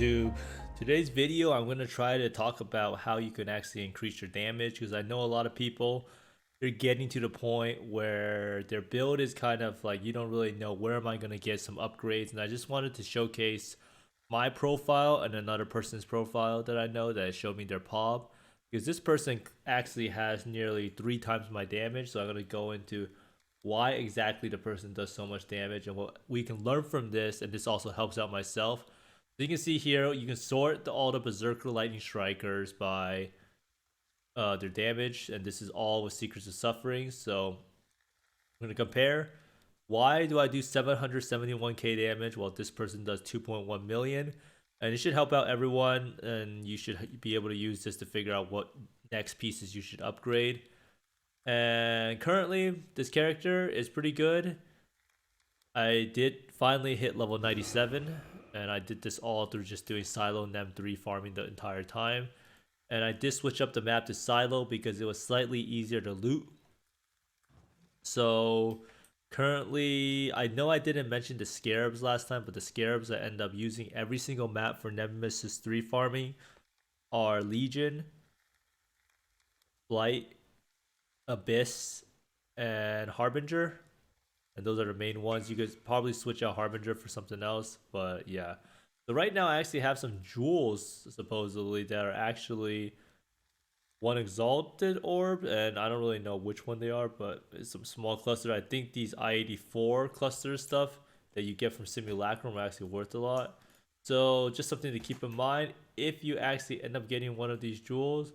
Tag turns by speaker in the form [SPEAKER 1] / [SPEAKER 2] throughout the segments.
[SPEAKER 1] YouTube. Today's video, I'm going to try to talk about how you can actually increase your damage, because I know a lot of people, they're getting to the point where their build is kind of like, you don't really know where am I going to get some upgrades, and I just wanted to showcase my profile and another person's profile that I know that showed me their POB, because this person actually has nearly 3 times my damage. So I'm going to go into why exactly the person does so much damage and what we can learn from this, and this also helps out myself. So you can see here, you can sort all the Berserker Lightning Strikers by their damage, and this is all with Secrets of Suffering. So I'm going to compare. Why do I do 771k damage while this person does 2.1 million? And it should help out everyone, and you should be able to use this to figure out what next pieces you should upgrade. And currently, this character is pretty good. I did finally hit level 97, and I did this all through just doing Silo Nem 3 farming the entire time. And I did switch up the map to Silo because it was slightly easier to loot. So currently, I know I didn't mention the Scarabs last time, but the Scarabs I end up using every single map for Nemesis 3 farming are Legion, Blight, Abyss, and Harbinger. And those are the main ones. You could probably switch out Harbinger for something else, but yeah. So right now I actually have some jewels supposedly that are actually one exalted orb, and I don't really know which one they are, but it's some small cluster. I think these I-84 cluster stuff that you get from Simulacrum are actually worth a lot. So just something to keep in mind. If you actually end up getting one of these jewels,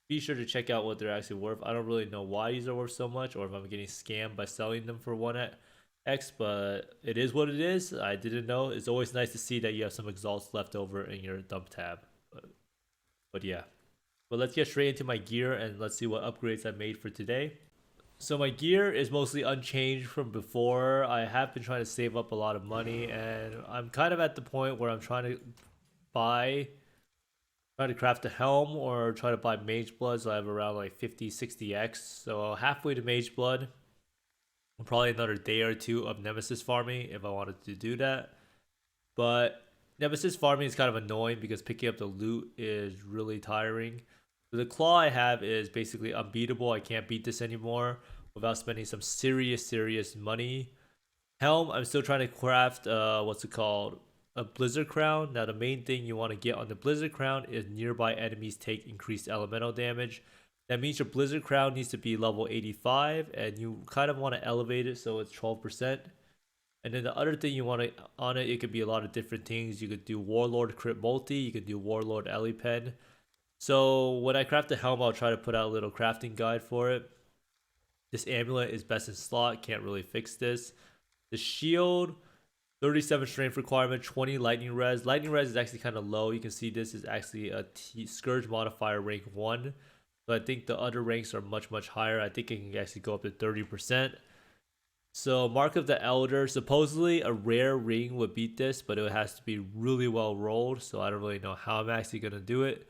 [SPEAKER 1] be sure to check out what they're actually worth. I don't really know why these are worth so much, or if I'm getting scammed by selling them for 1x, but it is what it is. I didn't know. It's always nice to see that you have some exalts left over in your dump tab. But yeah. But let's get straight into my gear and let's see what upgrades I made for today. So my gear is mostly unchanged from before. I have been trying to save up a lot of money, and I'm kind of at the point where I'm trying to buy try to craft a helm or try to buy mage blood, so I have around like 50-60x. So halfway to mage blood, probably another day or two of nemesis farming if I wanted to do that. But nemesis farming is kind of annoying because picking up the loot is really tiring. So the claw I have is basically unbeatable. I can't beat this anymore without spending some serious money. Helm, I'm still trying to craft what's it called, a Blizzard Crown. Now the main thing you want to get on the Blizzard Crown is nearby enemies take increased elemental damage. That means your Blizzard Crown needs to be level 85, and you kind of want to elevate it so it's 12%. And then the other thing you want to on it, it could be a lot of different things. You could do Warlord Crit Multi, you could do Warlord Elipen. So when I craft the helm, I'll try to put out a little crafting guide for it. This amulet is best in slot, can't really fix this. The shield, 37 strength requirement, 20 lightning res. Lightning res is actually kind of low. You can see this is actually a Scourge modifier rank 1. So I think the other ranks are much higher. I think it can actually go up to 30%. So Mark of the Elder, supposedly a rare ring would beat this, but it has to be really well rolled. So I don't really know how I'm actually going to do it.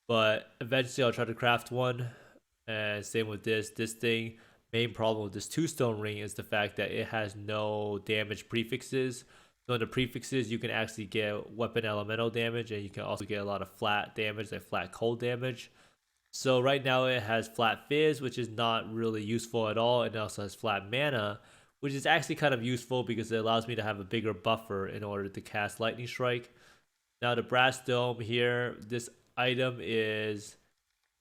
[SPEAKER 1] But eventually I'll try to craft one. And same with this thing. Main problem with this 2-stone ring is the fact that it has no damage prefixes. So in the prefixes, you can actually get weapon elemental damage, and you can also get a lot of flat damage, like flat cold damage. So right now it has flat fizz, which is not really useful at all. And it also has flat mana, which is actually kind of useful because it allows me to have a bigger buffer in order to cast Lightning Strike. Now the brass dome here, this item is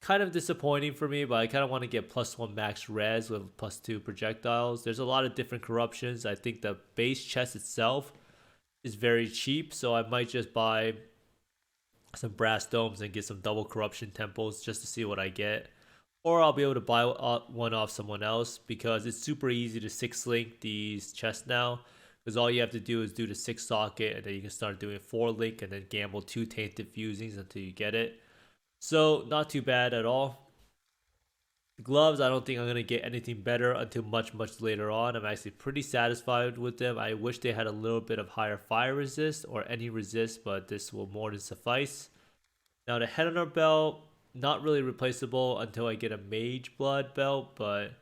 [SPEAKER 1] kind of disappointing for me, but I kind of want to get +1 max res with +2 projectiles. There's a lot of different corruptions. I think the base chest itself is very cheap, so I might just buy some brass domes and get some double corruption temples just to see what I get. Or I'll be able to buy one off someone else, because it's super easy to 6-link these chests now. Because all you have to do is do the 6 socket, and then you can start doing 4-link and then gamble 2 tainted fusings until you get it. So not too bad at all. The gloves, I don't think I'm going to get anything better until much later on. I'm actually pretty satisfied with them. I wish they had a little bit of higher fire resist or any resist, but this will more than suffice. Now the head on our belt, not really replaceable until I get a mage blood belt, but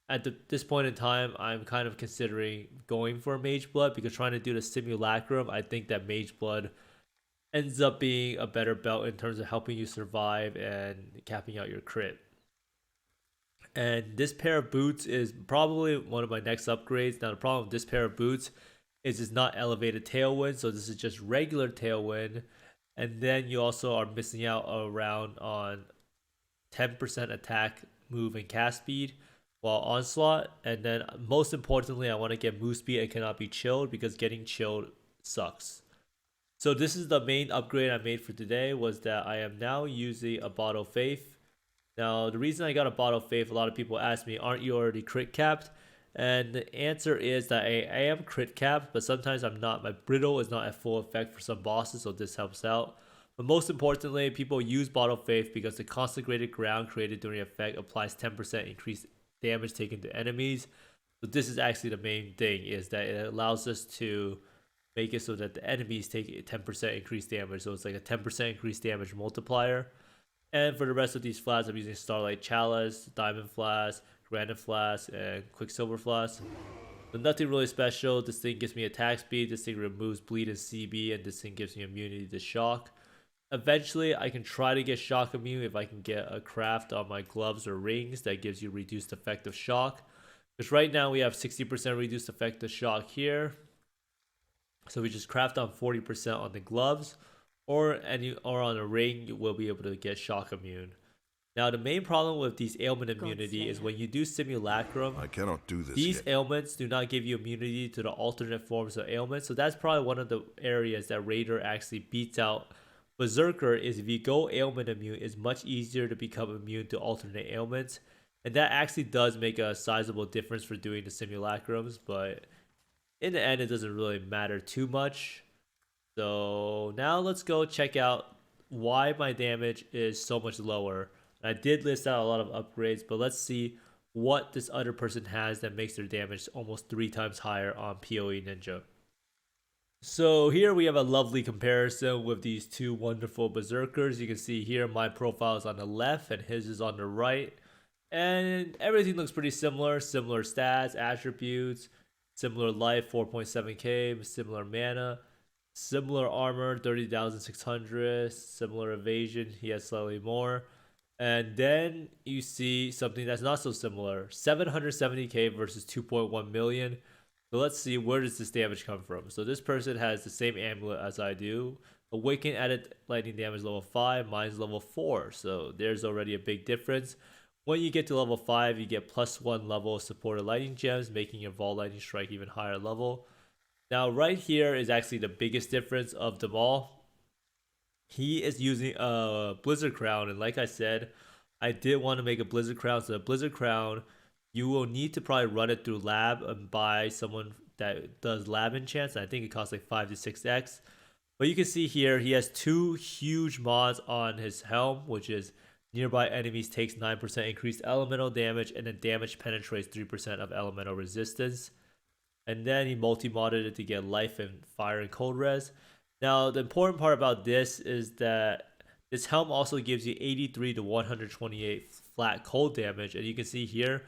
[SPEAKER 1] at this point in time, I'm kind of considering going for a mage blood, because trying to do the simulacrum, I think that mage blood ends up being a better belt in terms of helping you survive and capping out your crit. And this pair of boots is probably one of my next upgrades. Now the problem with this pair of boots is it's not elevated tailwind, so this is just regular tailwind. And then you also are missing out around on 10% attack, move, and cast speed while onslaught. And then most importantly, I want to get move speed and cannot be chilled because getting chilled sucks. So this is the main upgrade I made for today, was that I am now using a Bottle of Faith. Now, the reason I got a Bottle of Faith, a lot of people ask me, aren't you already crit capped? And the answer is that I am crit capped, but sometimes I'm not. My brittle is not at full effect for some bosses, so this helps out. But most importantly, people use Bottle of Faith because the consecrated ground created during effect applies 10% increased damage taken to enemies. So this is actually the main thing, is that it allows us to make it so that the enemies take 10% increased damage. So it's like a 10% increased damage multiplier. And for the rest of these flasks, I'm using Starlight Chalice, Diamond Flask, Granite Flask, and Quicksilver Flask. But nothing really special. This thing gives me attack speed, this thing removes bleed and CB, and this thing gives me immunity to shock. Eventually, I can try to get shock immune if I can get a craft on my gloves or rings that gives you reduced effective shock. Because right now we have 60% reduced effective shock here. So we just craft on 40% on the gloves, or on a ring, you will be able to get shock immune. Now the main problem with these ailment immunity is when you do Simulacrum,
[SPEAKER 2] I cannot do this
[SPEAKER 1] these
[SPEAKER 2] yet.
[SPEAKER 1] ailments do not give you immunity to the alternate forms of ailments. So that's probably one of the areas that Raider actually beats out Berserker, is if you go ailment immune, it's much easier to become immune to alternate ailments. And that actually does make a sizable difference for doing the Simulacrums, but in the end, it doesn't really matter too much. So now let's go check out why my damage is so much lower. I did list out a lot of upgrades, but let's see what this other person has that makes their damage almost 3 times higher on PoE Ninja. So here we have a lovely comparison with these two wonderful berserkers. You can see here my profile is on the left and his is on the right. And everything looks pretty similar. Similar stats, attributes, similar life 4.7k, similar mana, similar armor 30,600, similar evasion, he has slightly more. And then you see something that's not so similar, 770k versus 2.1 million. So let's see, where does this damage come from? So this person has the same amulet as I do. Awaken added lightning damage level 5, mine's level 4. So there's already a big difference. When you get to level 5, you get +1 level of supported lightning gems, making your Vault Lightning Strike even higher level. Now right here is actually the biggest difference of them all. He is using a Blizzard Crown, and like I said, I did want to make a Blizzard Crown. So the Blizzard Crown, you will need to probably run it through lab and buy someone that does lab enchants. I think it costs like 5 to 6x. But you can see here, he has 2 huge mods on his helm, which is nearby enemies takes 9% increased elemental damage, and then damage penetrates 3% of elemental resistance. And then he multi-modded it to get life and fire and cold res. Now, the important part about this is that this helm also gives you 83 to 128 flat cold damage. And you can see here,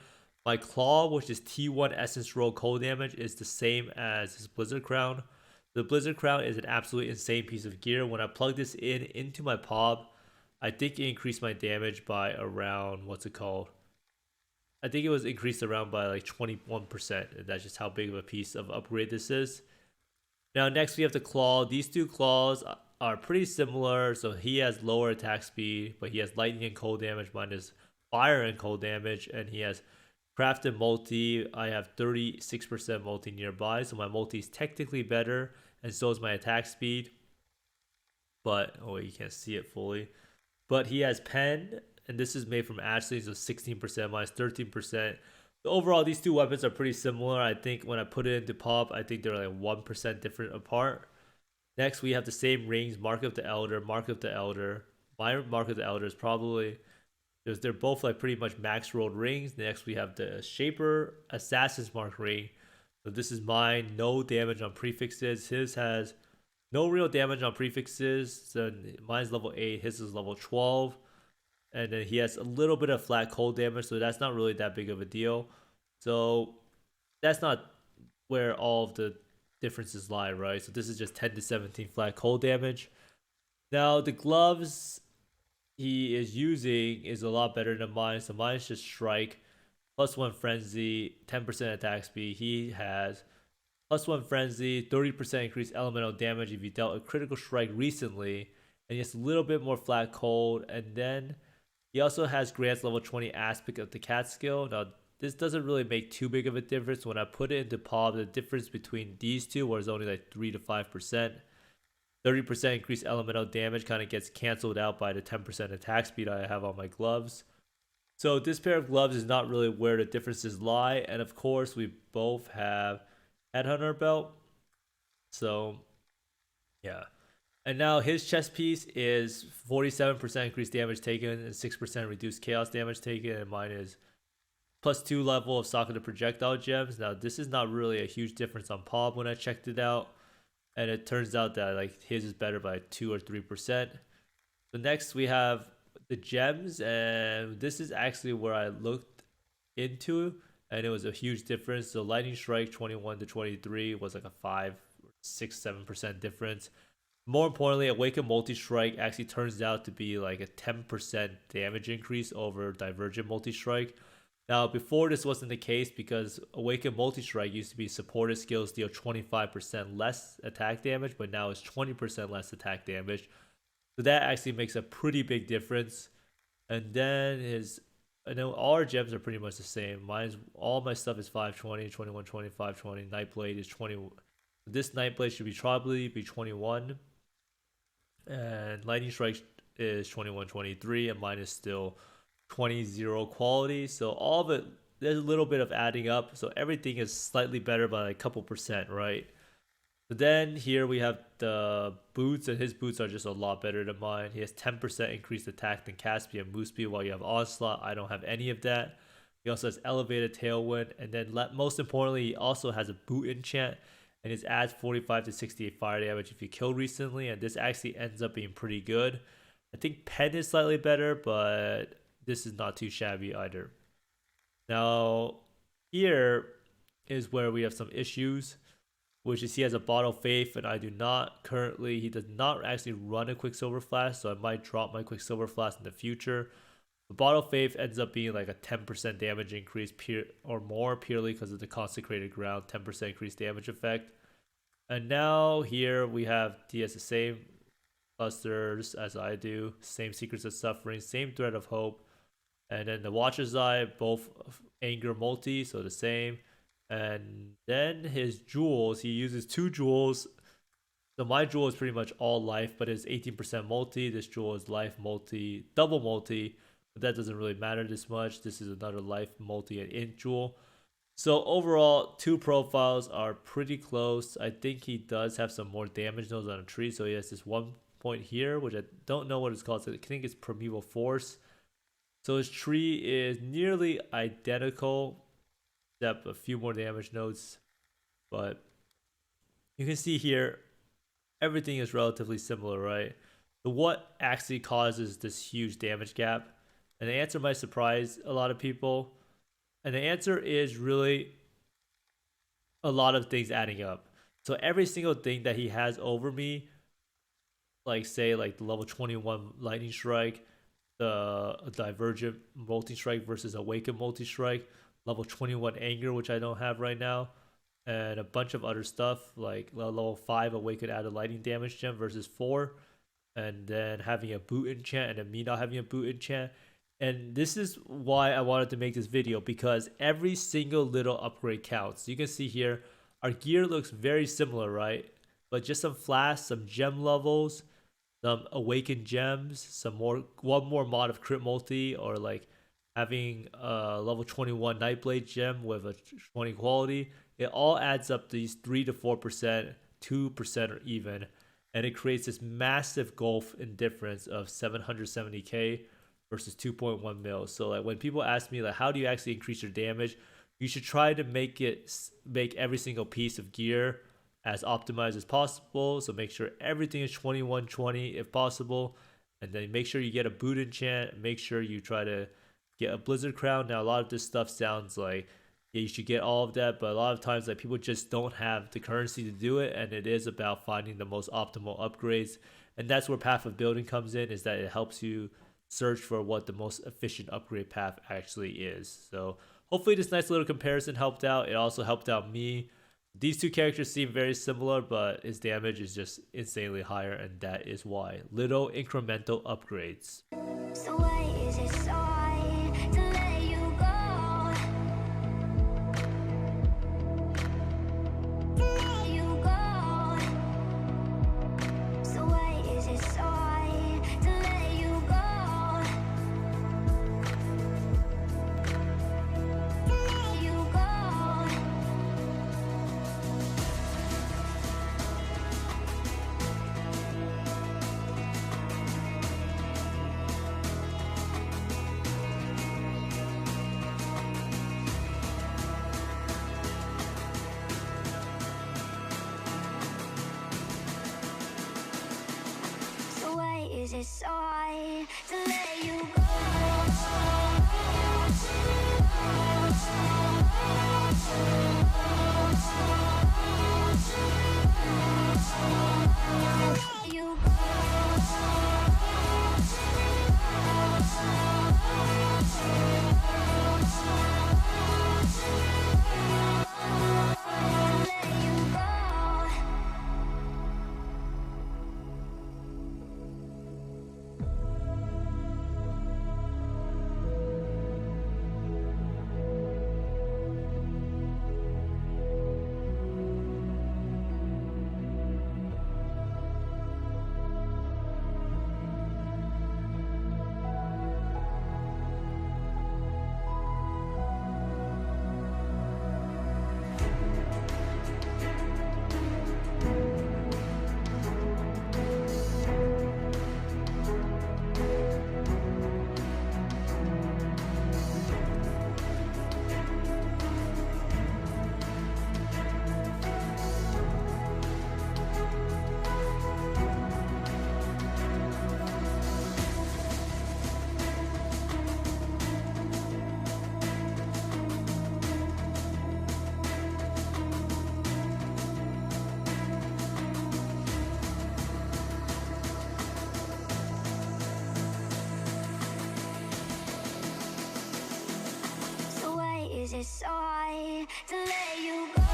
[SPEAKER 1] my claw, which is T1 essence roll cold damage, is the same as his Blizzard Crown. The Blizzard Crown is an absolutely insane piece of gear. When I plug this into my POB, I think it increased my damage by around, what's it called? I think it was increased around by like 21%. And that's just how big of a piece of upgrade this is. Now next we have the claw. These two claws are pretty similar. So he has lower attack speed, but he has lightning and cold damage. Mine is fire and cold damage. And he has crafted multi. I have 36% multi nearby. So my multi is technically better. And so is my attack speed. But, oh wait, you can't see it fully. But he has pen, and this is made from Ashley, so 16% minus 13%. So overall, these two weapons are pretty similar. I think when I put it into pop, I think they're like 1% different apart. Next, we have the same rings, Mark of the Elder, Mark of the Elder. My Mark of the Elder is probably, they're both like pretty much max rolled rings. Next, we have the Shaper Assassin's Mark ring. So this is mine, no damage on prefixes. His has no real damage on prefixes. So mine's level 8, his is level 12. And then he has a little bit of flat cold damage, so that's not really that big of a deal. So that's not where all of the differences lie, right? So this is just 10 to 17 flat cold damage. Now the gloves he is using is a lot better than mine. So mine's just strike, +1 frenzy, 10% attack speed. He has +1 frenzy, 30% increased elemental damage if you dealt a critical strike recently, and just a little bit more flat cold. And then he also has grants level 20 aspect of the cat skill. Now this doesn't really make too big of a difference. When I put it into POB, the difference between these two was only like 3 to 5%. 30% increased elemental damage kind of gets canceled out by the 10% attack speed I have on my gloves. So this pair of gloves is not really where the differences lie. And of course, we both have Headhunter belt. So yeah. And now his chest piece is 47% increased damage taken and 6% reduced chaos damage taken. And mine is +2 level of socket of projectile gems. Now this is not really a huge difference on POB when I checked it out. And it turns out that like his is better by 2 or 3%. So next we have the gems, and this is actually where I looked into, and it was a huge difference. So Lightning Strike 21 to 23 was like a 5, 6, 7% difference. More importantly, Awaken Multi Strike actually turns out to be like a 10% damage increase over Divergent Multi Strike. Now, before this wasn't the case because Awaken Multi Strike used to be supported skills deal 25% less attack damage, but now it's 20% less attack damage. So that actually makes a pretty big difference. And then I know all our gems are pretty much the same. All my stuff is 520, 2120, 520. Nightblade is 20. This Nightblade should probably be 21. And Lightning Strike is 21, 23, and mine is still 20-0 quality. So all of it, there's a little bit of adding up. So everything is slightly better by a couple percent, right? But then here we have the boots, and his boots are just a lot better than mine. He has 10% increased attack than Caspian and move speed, while you have Onslaught. I don't have any of that. He also has elevated Tailwind, and then most importantly, he also has a boot enchant, and it adds 45 to 68 fire damage if you kill recently, and this actually ends up being pretty good. I think Pen is slightly better, but this is not too shabby either. Now, here is where we have some issues, which is he has a Bottle of Faith, and I do not currently. He does not actually run a Quicksilver Flask, so I might drop my Quicksilver Flask in the future. The Bottle of Faith ends up being like a 10% damage increase or more purely because of the Consecrated Ground 10% increased damage effect. And now here we have he has the same clusters as I do, same Secrets of Suffering, same Thread of Hope, and then the Watcher's Eye, both Anger multi, so the same. And then his jewels, he uses 2 jewels. So my jewel is pretty much all life, but it's 18% multi. This jewel is life multi, double multi, but that doesn't really matter this much. This is another life multi and int jewel. So overall, 2 profiles are pretty close. I think he does have some more damage nodes on a tree. So he has this 1 point here, which I don't know what it's called. So I think it's Primeval Force. So his tree is nearly identical, except a few more damage nodes. But you can see here, everything is relatively similar, right? So what actually causes this huge damage gap? And the answer might surprise a lot of people. And the answer is really a lot of things adding up. So every single thing that he has over me, like say like the level 21 Lightning Strike, the Divergent Multi-Strike versus Awaken Multi-Strike, level 21 Anger, which I don't have right now, and a bunch of other stuff like level 5 Awaken added lightning damage gem versus 4, and then having a boot enchant and then me not having a boot enchant. And this is why I wanted to make this video, because every single little upgrade counts. You can see here our gear looks very similar, right? But just some flasks, some gem levels, some awakened gems, one more mod of crit multi, or like having a level 21 Nightblade gem with a 20 quality. It all adds up to these 3 to 4%, 2% or even, and it creates this massive gulf in difference of 770k versus 2.1 mil. So like when people ask me like how do you actually increase your damage, you should try to make every single piece of gear as optimized as possible. So make sure everything is 2120 if possible, and then make sure you get a boot enchant. Make sure you try to get a Blizzard Crown. Now a lot of this stuff sounds like yeah, you should get all of that, but a lot of times like people just don't have the currency to do it, and it is about finding the most optimal upgrades And that's where path of building comes in, is that it helps you search for what the most efficient upgrade path actually is. So hopefully this nice little comparison helped out. It also helped out me. These two characters seem very similar, but his damage is just insanely higher, and that is why. Little incremental upgrades.
[SPEAKER 2] So why is it so hard to let you go? To let you go. So why is it so hard to let you go? To let you go. So why is it so hard to let you go? Let you go. So why is it so hard to let you go? Let you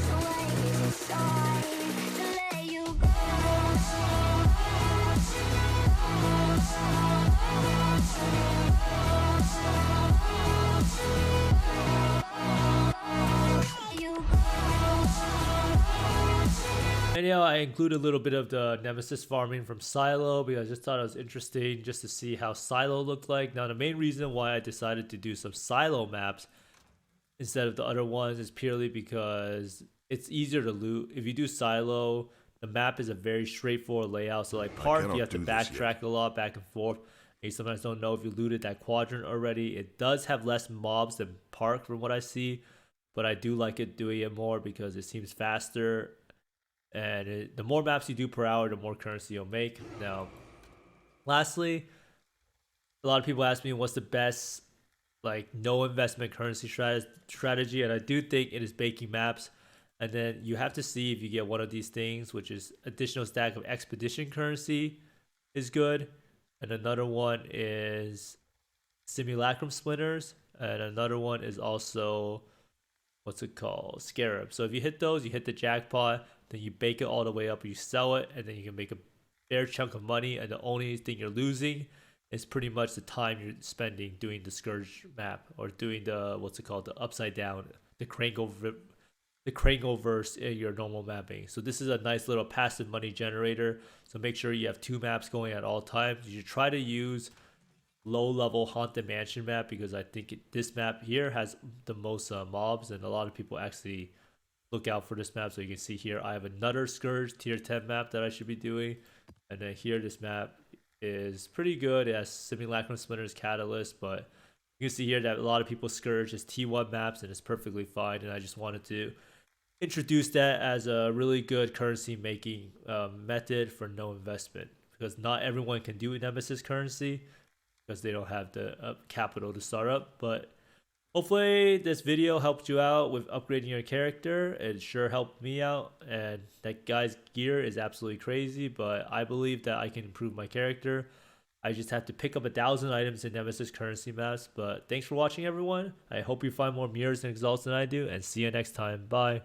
[SPEAKER 2] So why is it so hard to let you go?
[SPEAKER 1] Anyhow, I include a little bit of the Nemesis farming from Silo because I just thought it was interesting just to see how Silo looked like. Now, the main reason why I decided to do some Silo maps instead of the other ones is purely because it's easier to loot. If you do Silo, the map is a very straightforward layout. So like Park,
[SPEAKER 3] cannot
[SPEAKER 1] you have to
[SPEAKER 3] do this
[SPEAKER 1] backtrack a lot back and forth. And you sometimes don't know if you looted that quadrant already. It does have less mobs than Park from what I see, but I do like it doing it more because it seems faster. And the more maps you do per hour, the more currency you'll make. Now, lastly, a lot of people ask me what's the best like no investment currency strategy, and I do think it is baking maps. And then you have to see if you get one of these things, which is additional stack of expedition currency is good, and another one is simulacrum splinters, and another one is also what's it called, scarab. So if you hit those, you hit the jackpot, then you bake it all the way up, you sell it, and then you can make a fair chunk of money. And the only thing you're losing is pretty much the time you're spending doing the scourge map or doing the what's it called, the upside down, the Krangle-verse in your normal mapping. So this is a nice little passive money generator. So make sure you have two maps going at all times. You should try to use low level haunted mansion map because I think this map here has the most mobs, and a lot of people actually look out for this map. So you can see here I have another Scourge tier 10 map that I should be doing, and then here this map is pretty good. It has Simulacrum, Splinters, Catalyst, but you can see here that a lot of people Scourge is T1 maps, and it's perfectly fine. And I just wanted to introduce that as a really good currency making method for no investment, because not everyone can do Nemesis currency because they don't have the capital to start up. But hopefully this video helped you out with upgrading your character. It sure helped me out, and that guy's gear is absolutely crazy, but I believe that I can improve my character. I just have to pick up 1,000 items in Nemesis currency maps. But thanks for watching, everyone. I hope you find more mirrors and exalts than I do, and see you next time. Bye.